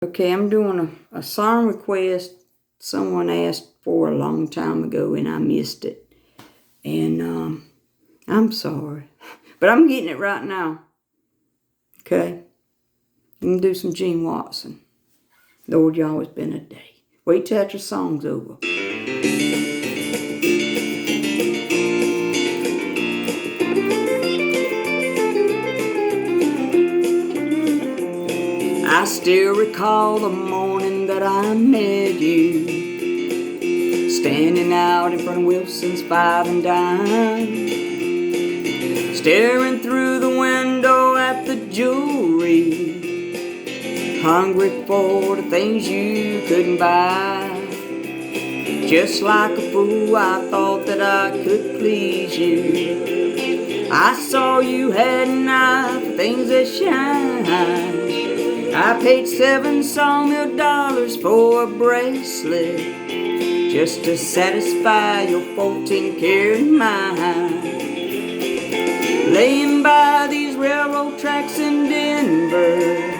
Okay, I'm doing a song request someone asked for a long time ago and I missed it. And I'm sorry. But I'm getting it right now. Okay? I'm going to do some Gene Watson. Lord, you always been a day. Wait till after the song's over. I still recall the morning that I met you, standing out in front of Wilson's Five and Dime, staring through the window at the jewelry, hungry for the things you couldn't buy. Just like a fool, I thought that I could please you. I saw you had an eye for things that shine. I paid $7 sawmill for a bracelet just to satisfy your 14-karat mind. Laying by these railroad tracks in Denver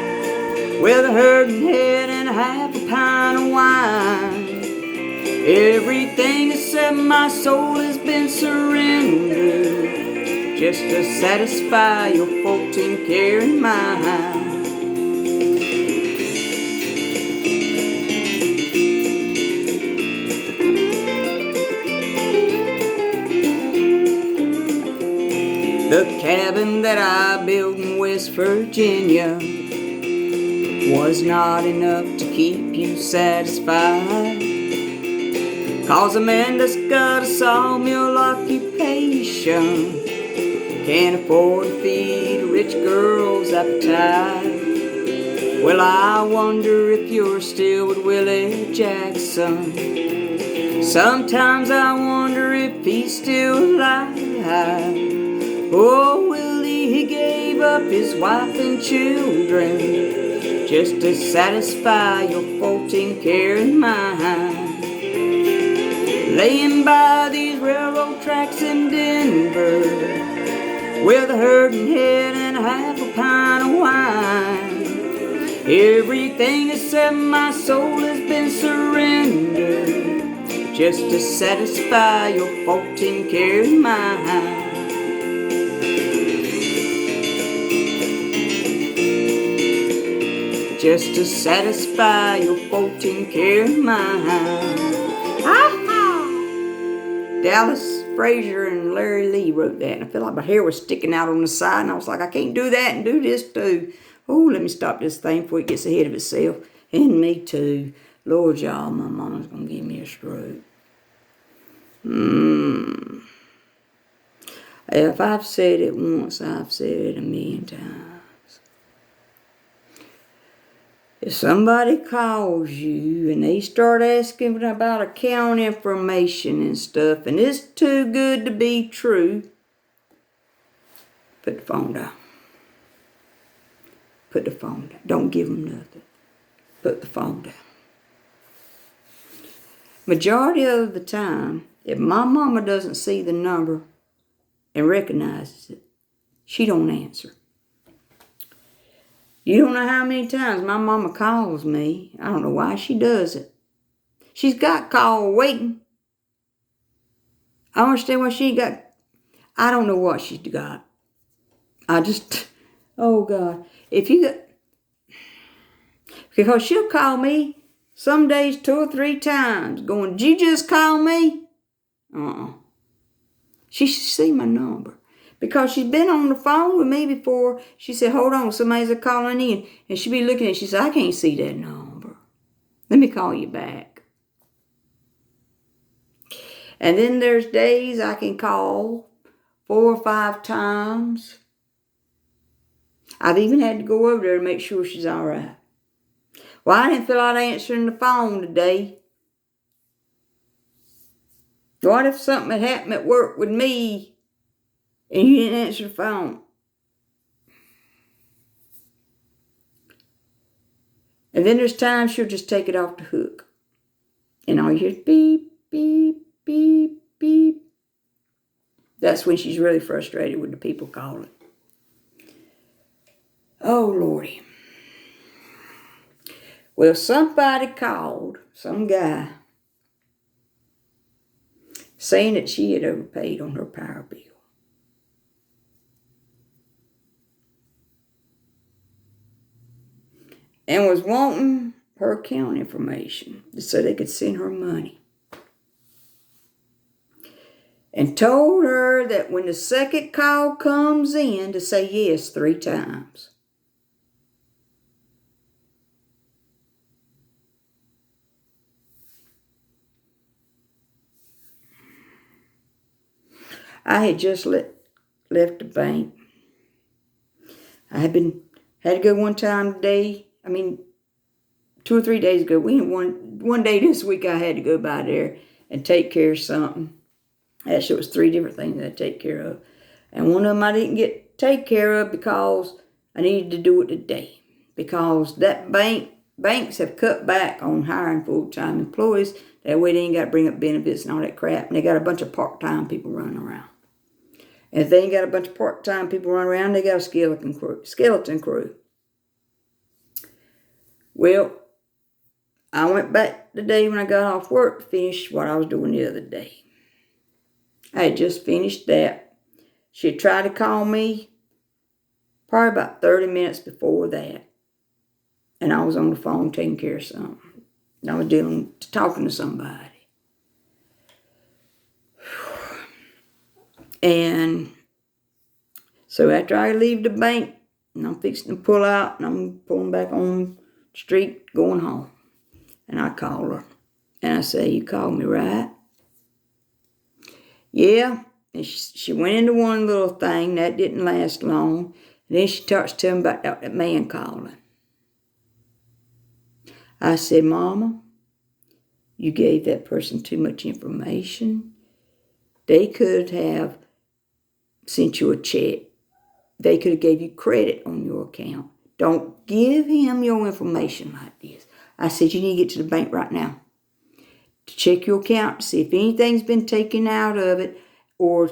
with a hurting head and a half a pint of wine, everything except my soul has been surrendered just to satisfy your 14-karat mind. The cabin that I built in West Virginia was not enough to keep you satisfied, 'cause a man that's got a sawmill occupation can't afford to feed a rich girl's appetite. Well, I wonder if you're still with Willie Jackson. Sometimes I wonder if he's still alive. Oh, Willie, he gave up his wife and children just to satisfy your 14-karat mind. Laying by these railroad tracks in Denver with a hurting head and a half a pint of wine, everything except my soul has been surrendered just to satisfy your 14-karat mind. Just to satisfy your 14-karat mind. Dallas Frazier and Larry Lee wrote that, and I felt like my hair was sticking out on the side, and I was like, I can't do that and do this too. Oh, let me stop this thing before it gets ahead of itself. And me too. Lord, y'all, my mama's going to give me a stroke. If I've said it once, I've said it a million times. If somebody calls you and they start asking about account information and stuff, and it's too good to be true, put the phone down. Put the phone down. Don't give them nothing. Put the phone down. Majority of the time, if my mama doesn't see the number and recognizes it, she don't answer. You don't know how many times my mama calls me. I don't know why she does it. She's got call waiting. I understand why she got. I don't know what she's got. Oh God. Because she'll call me some days 2 or 3 times going, did you just call me? She should see my number. Because she's been on the phone with me before. She said, hold on, somebody's calling in. And she'd be looking at it. She said, I can't see that number. Let me call you back. And then there's days I can call 4 or 5 times. I've even had to go over there to make sure she's all right. Well, I didn't feel like answering the phone today. What if something had happened at work with me and you didn't answer the phone? And then there's times she'll just take it off the hook. And all you hear is beep, beep, beep, beep. That's when she's really frustrated with the people calling. Oh, Lordy. Well, somebody called, some guy, saying that she had overpaid on her power bill. And was wanting her account information so they could send her money. And told her that when the second call comes in to say yes 3 times. I had just left the bank. I had to go one time today. 2 or 3 days ago. One day this week I had to go by there and take care of something. Actually, it was 3 different things I had to take care of. And one of them I didn't take care of because I needed to do it today. Because that banks have cut back on hiring full-time employees. That way they ain't got to bring up benefits and all that crap. And they got a bunch of part-time people running around. And if they ain't got a bunch of part-time people running around, they got a skeleton crew. Well, I went back today when I got off work to finish what I was doing the other day. I had just finished that. She had tried to call me probably about 30 minutes before that. And I was on the phone taking care of something. I was talking to somebody. And so after I leave the bank, and I'm fixing to pull out, and I'm pulling back on the street, going home. And I call her. And I say, "You called me, right?" "Yeah." And she went into one little thing. That didn't last long. And then she starts telling me about that man calling. I said, "Mama, you gave that person too much information. They could have sent you a check. They could have gave you credit on your account. Don't give him your information like this." I said, "You need to get to the bank right now to check your account to see if anything's been taken out of it or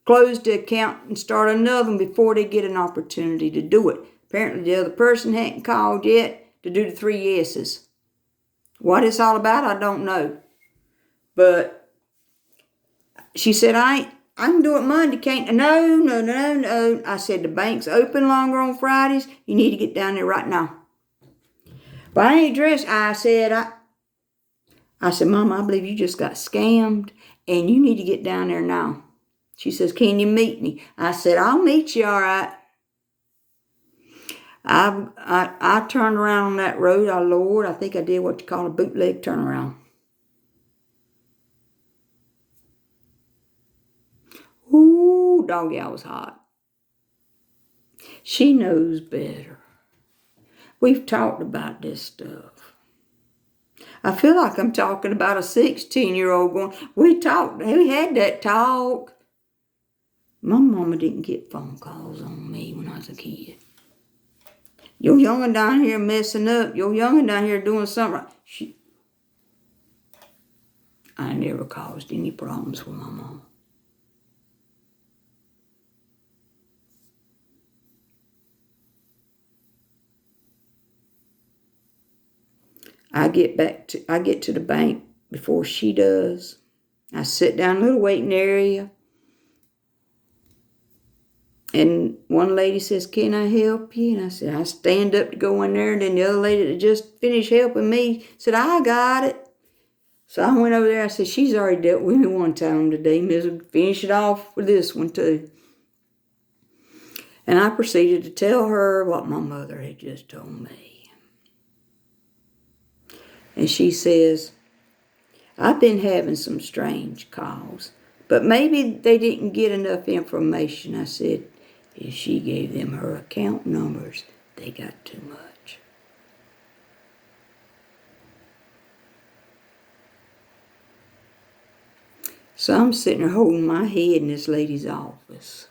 close the account and start another one before they get an opportunity to do it." Apparently the other person hadn't called yet to do the 3 yeses. What it's all about, I don't know. But she said, I can do it Monday, can't I?" No. I said, "The bank's open longer on Fridays. You need to get down there right now." "But I ain't dressed." I said, "Mama, I believe you just got scammed and you need to get down there now." She says, "Can you meet me?" I said, "I'll meet you, all right." I turned around on that road, Lord, I think I did what you call a bootleg turnaround. Ooh, doggy, I was hot. She knows better. We've talked about this stuff. I feel like I'm talking about a 16-year-old going, we had that talk. My mama didn't get phone calls on me when I was a kid. "Your young'un down here messing up. Your young'un down here doing something." I never caused any problems with my mom. I get to the bank before she does. I sit down in a little waiting area. And one lady says, "Can I help you?" And I said, I stand up to go in there. And then the other lady that just finished helping me said, "I got it." So I went over there. I said, "She's already dealt with me one time today. Miss, finish it off with this one too." And I proceeded to tell her what my mother had just told me. And she says, "I've been having some strange calls, but maybe they didn't get enough information." I said, "If she gave them her account numbers, they got too much." So I'm sitting there holding my head in this lady's office.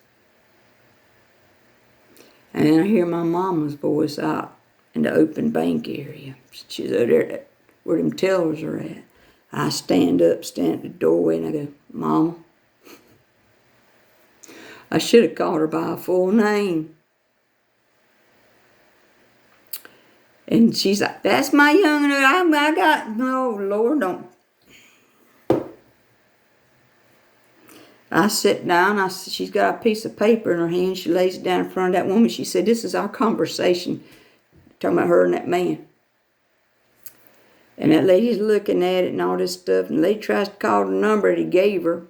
And I hear my mama's voice out in the open bank area. She's over there where them tellers are at. I stand at the doorway, and I go, "Mama." I should have called her by her full name. And she's like, that's my young, I got, no, Lord, don't. I sit down, she's got a piece of paper in her hand. She lays it down in front of that woman. She said, this is our conversation, talking about her and that man. And that lady's looking at it and all this stuff, and the lady tries to call the number that he gave her.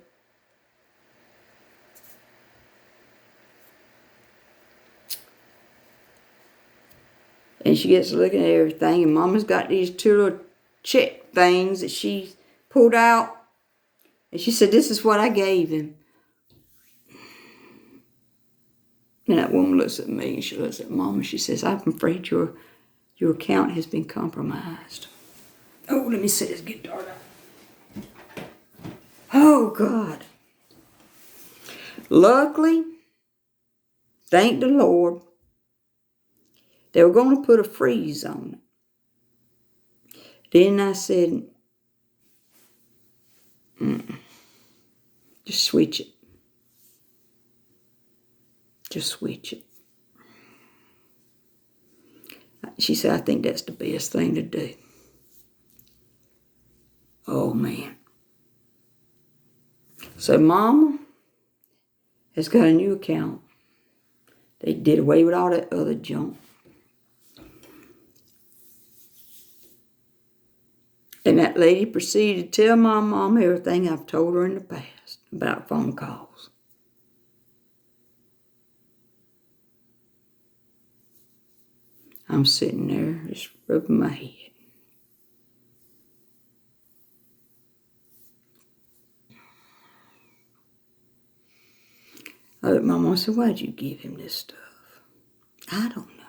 And she gets looking at everything, and Mama's got these two little check things that she pulled out. And she said, this is what I gave him. And that woman looks at me, and she looks at Mama, and she says, I'm afraid your account has been compromised. Oh, let me see this guitar down. Oh, God. Luckily, thank the Lord, they were going to put a freeze on it. Then I said, just switch it. Just switch it. She said, I think that's the best thing to do. Oh, man. So Mama has got a new account. They did away with all that other junk. And that lady proceeded to tell my mom everything I've told her in the past about phone calls. I'm sitting there just rubbing my head. I looked at my mom and said, why'd you give him this stuff? I don't know.